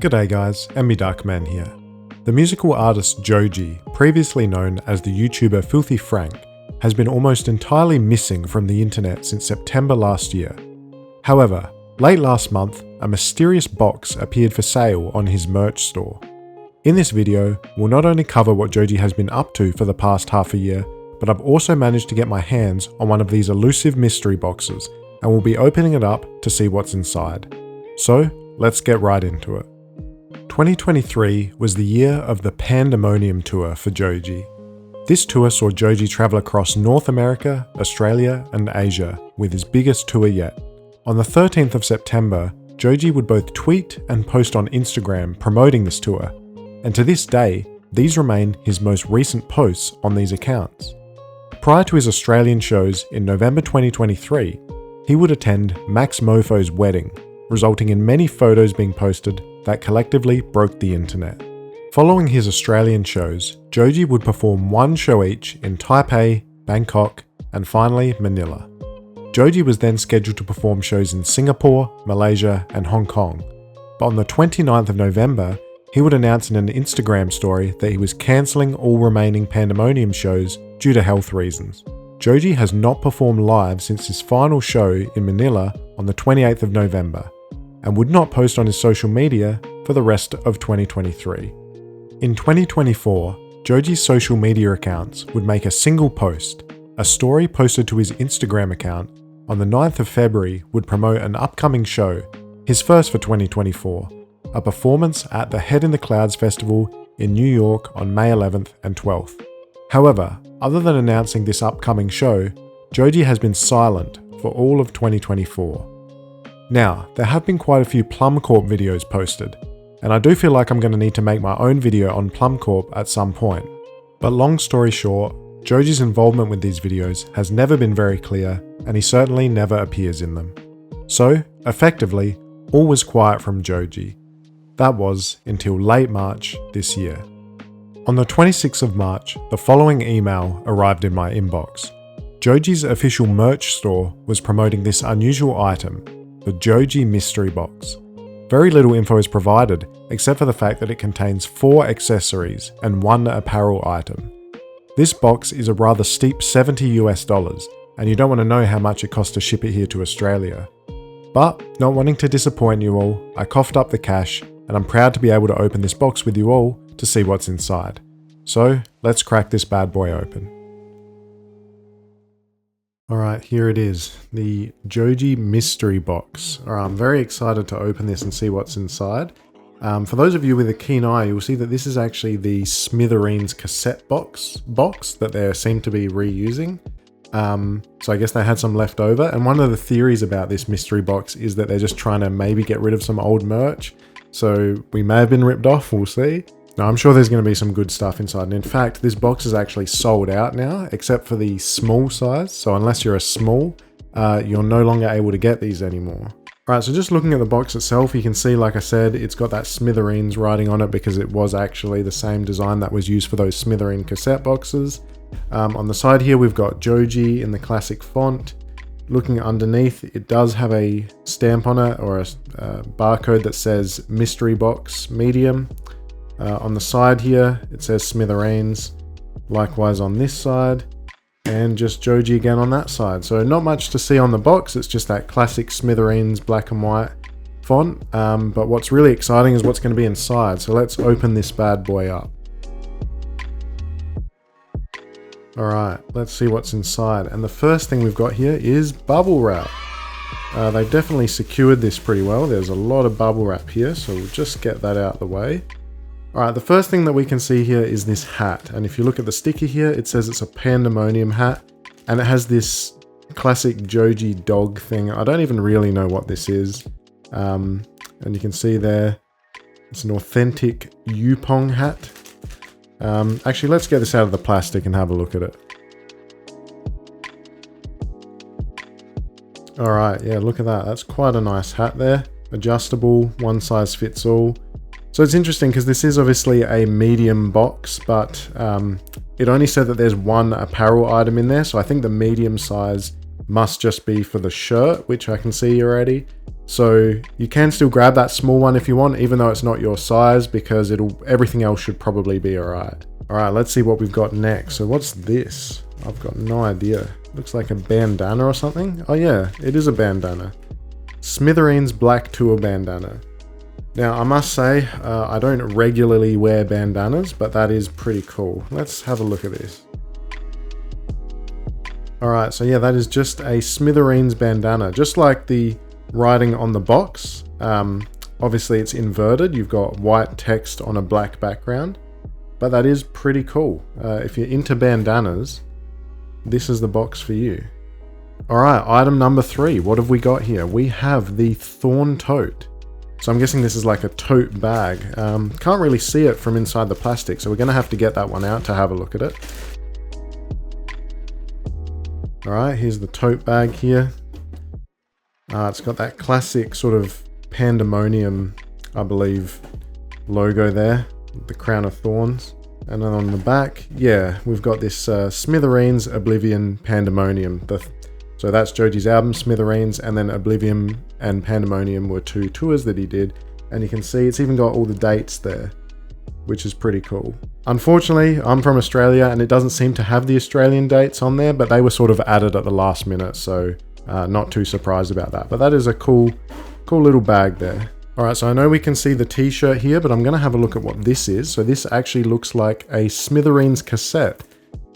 G'day guys, MB Darkman here. The musical artist Joji, previously known as the YouTuber Filthy Frank, has been almost entirely missing from the internet since September last year. However, late last month, a mysterious box appeared for sale on his merch store. In this video, we'll not only cover what Joji has been up to for the past half a year, but I've also managed to get my hands on one of these elusive mystery boxes, and we'll be opening it up to see what's inside. So, let's get right into it. 2023 was the year of the Pandemonium Tour for Joji. This tour saw Joji travel across North America, Australia, and Asia with his biggest tour yet. On the 13th of September, Joji would both tweet and post on Instagram promoting this tour, and to this day, these remain his most recent posts on these accounts. Prior to his Australian shows in November 2023, he would attend Max Mofo's wedding, resulting in many photos being posted that collectively broke the internet. Following his Australian shows, Joji would perform one show each in Taipei, Bangkok, and finally Manila. Joji was then scheduled to perform shows in Singapore, Malaysia, and Hong Kong, but on the 29th of November, he would announce in an Instagram story that he was cancelling all remaining Pandemonium shows due to health reasons. Joji has not performed live since his final show in Manila on the 28th of November, and would not post on his social media for the rest of 2023. In 2024, Joji's social media accounts would make a single post. A story posted to his Instagram account on the 9th of February would promote an upcoming show, his first for 2024, a performance at the Head in the Clouds Festival in New York on May 11th and 12th. However, other than announcing this upcoming show, Joji has been silent for all of 2024. Now, there have been quite a few Plum Corp videos posted, and I do feel like I'm going to need to make my own video on Plum Corp at some point. But long story short, Joji's involvement with these videos has never been very clear, and he certainly never appears in them. So, effectively, all was quiet from Joji. That was until late March this year. On the 26th of March, the following email arrived in my inbox. Joji's official merch store was promoting this unusual item, the Joji Mystery Box. Very little info is provided, except for the fact that it contains 4 accessories and 1 apparel item. This box is a rather steep $70 and you don't want to know how much it costs to ship it here to Australia. But, not wanting to disappoint you all, I coughed up the cash, and I'm proud to be able to open this box with you all to see what's inside. So, let's crack this bad boy open. Alright, here it is, the Joji Mystery Box. Alright, I'm very excited to open this and see what's inside. For those of you with a keen eye, you'll see that this is actually the Smithereens cassette box that they seem to be reusing. So I guess they had some left over, and one of the theories about this mystery box is that they're just trying to maybe get rid of some old merch. So we may have been ripped off, we'll see. Now, I'm sure there's going to be some good stuff inside, and in fact, this box is actually sold out now, except for the small size, so unless you're a small, you're no longer able to get these anymore. Alright, so just looking at the box itself, you can see, like I said, it's got that Smithereens writing on it because it was actually the same design that was used for those Smithereen cassette boxes. On the side here, we've got Joji in the classic font. Looking underneath, it does have a stamp on it, or a barcode that says Mystery Box Medium. On the side here, it says Smithereens, likewise on this side, and just Joji again on that side. So not much to see on the box, it's just that classic Smithereens black and white font, but what's really exciting is what's going to be inside, so let's open this bad boy up. Alright, let's see what's inside, and the first thing we've got here is bubble wrap. They've definitely secured this pretty well. There's a lot of bubble wrap here, so we'll just get that out of the way. Alright, the first thing that we can see here is this hat, and if you look at the sticker here, it says it's a Pandemonium hat, and it has this classic Joji dog thing. I don't even really know what this is, and you can see there, it's an authentic Yupong hat. Actually, let's get this out of the plastic and have a look at it. Alright, yeah, look at that, that's quite a nice hat there, adjustable, one size fits all. So it's interesting because this is obviously a medium box, but it only said that there's 1 apparel item in there. So I think the medium size must just be for the shirt, which I can see already. So you can still grab that small one if you want, even though it's not your size, because everything else should probably be alright. Alright, let's see what we've got next. So what's this? I've got no idea. Looks like a bandana or something. Oh yeah, it is a bandana. Smithereens Black Tour bandana. Now I must say, I don't regularly wear bandanas, but that is pretty cool. Let's have a look at this. Alright, so yeah, that is just a Smithereens bandana, just like the writing on the box. Obviously it's inverted, you've got white text on a black background, but that is pretty cool. If you're into bandanas, this is the box for you. Alright, item number 3, what have we got here? We have the Thorn Tote. So I'm guessing this is like a tote bag. Can't really see it from inside the plastic, so we're going to have to get that one out to have a look at it. Alright, here's the tote bag here. It's got that classic sort of pandemonium, I believe, logo there, the crown of thorns. And then on the back, yeah, we've got this Smithereens Oblivion Pandemonium. So that's Joji's album, Smithereens, and then Oblivion and Pandemonium were 2 tours that he did. And you can see it's even got all the dates there, which is pretty cool. Unfortunately, I'm from Australia and it doesn't seem to have the Australian dates on there, but they were sort of added at the last minute, so not too surprised about that. But that is a cool little bag there. Alright, so I know we can see the t-shirt here, but I'm going to have a look at what this is. So this actually looks like a Smithereens cassette.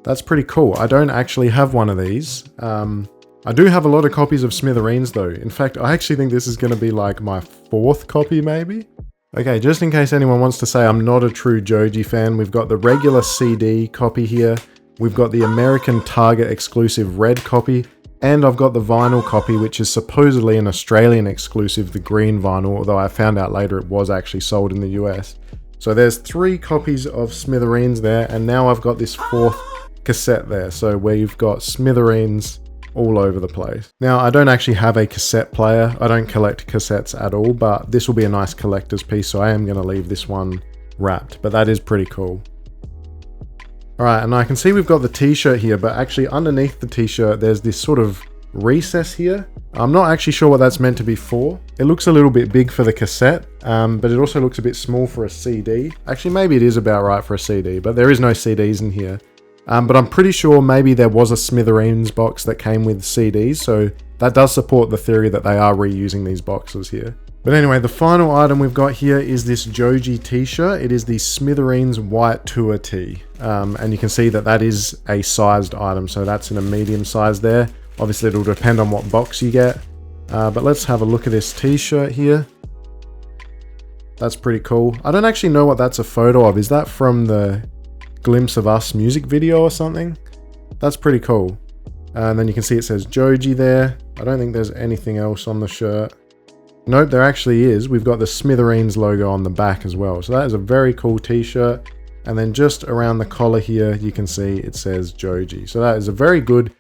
That's pretty cool. I don't actually have one of these. I do have a lot of copies of Smithereens though. In fact, I actually think this is going to be like my 4th copy maybe. Okay, just in case anyone wants to say I'm not a true Joji fan, we've got the regular CD copy here. We've got the American Target exclusive red copy. And I've got the vinyl copy, which is supposedly an Australian exclusive, the green vinyl, although I found out later it was actually sold in the US. So there's 3 copies of Smithereens there, and now I've got this 4th cassette there, so where you've got Smithereens all over the place. Now, I don't actually have a cassette player. I don't collect cassettes at all, but this will be a nice collector's piece, so I am going to leave this one wrapped, but that is pretty cool. Alright, and I can see we've got the t-shirt here, but actually underneath the t-shirt there's this sort of recess here. I'm not actually sure what that's meant to be for. It looks a little bit big for the cassette, but it also looks a bit small for a CD. Actually, maybe it is about right for a CD, but there is no CDs in here. But I'm pretty sure maybe there was a Smithereens box that came with CDs, so that does support the theory that they are reusing these boxes here. But anyway, the final item we've got here is this Joji t-shirt. It is the Smithereens White Tour tee. And you can see that that is a sized item, so that's in a medium size there. Obviously it'll depend on what box you get. But let's have a look at this t-shirt here. That's pretty cool. I don't actually know what that's a photo of. Is that from the Glimpse of Us music video or something? That's pretty cool. And then you can see it says Joji there. I don't think there's anything else on the shirt. Nope, there actually is. We've got the Smithereens logo on the back as well. So that is a very cool t-shirt. And then just around the collar here, you can see it says Joji. So that is a very good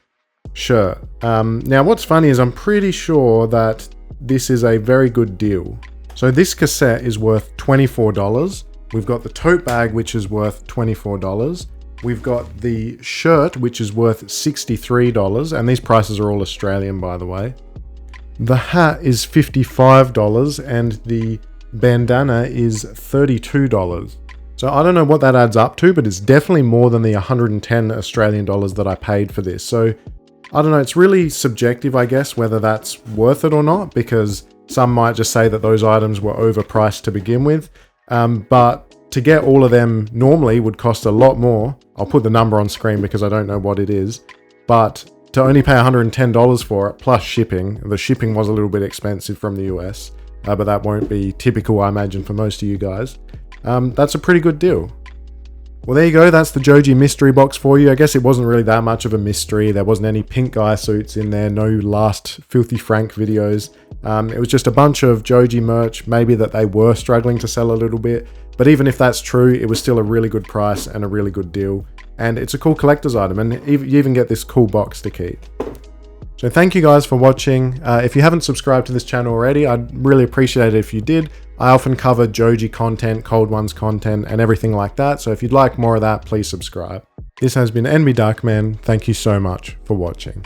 shirt. Now what's funny is I'm pretty sure that this is a very good deal. So this cassette is worth $24. We've got the tote bag, which is worth $24. We've got the shirt, which is worth $63. And these prices are all Australian, by the way. The hat is $55 and the bandana is $32. So I don't know what that adds up to, but it's definitely more than the 110 Australian dollars that I paid for this. So I don't know, it's really subjective, I guess, whether that's worth it or not, because some might just say that those items were overpriced to begin with. But to get all of them normally would cost a lot more. I'll put the number on screen because I don't know what it is, but to only pay $110 for it, plus shipping. The shipping was a little bit expensive from the US, but that won't be typical, I imagine, for most of you guys. That's a pretty good deal. Well, there you go. That's the Joji Mystery Box for you. I guess it wasn't really that much of a mystery. There wasn't any pink guy suits in there, no last Filthy Frank videos. It was just a bunch of Joji merch, maybe that they were struggling to sell a little bit. But even if that's true, it was still a really good price and a really good deal. And it's a cool collector's item, and you even get this cool box to keep. So thank you guys for watching. If you haven't subscribed to this channel already, I'd really appreciate it if you did. I often cover Joji content, Cold Ones content, and everything like that. So if you'd like more of that, please subscribe. This has been NB Darkman. Thank you so much for watching.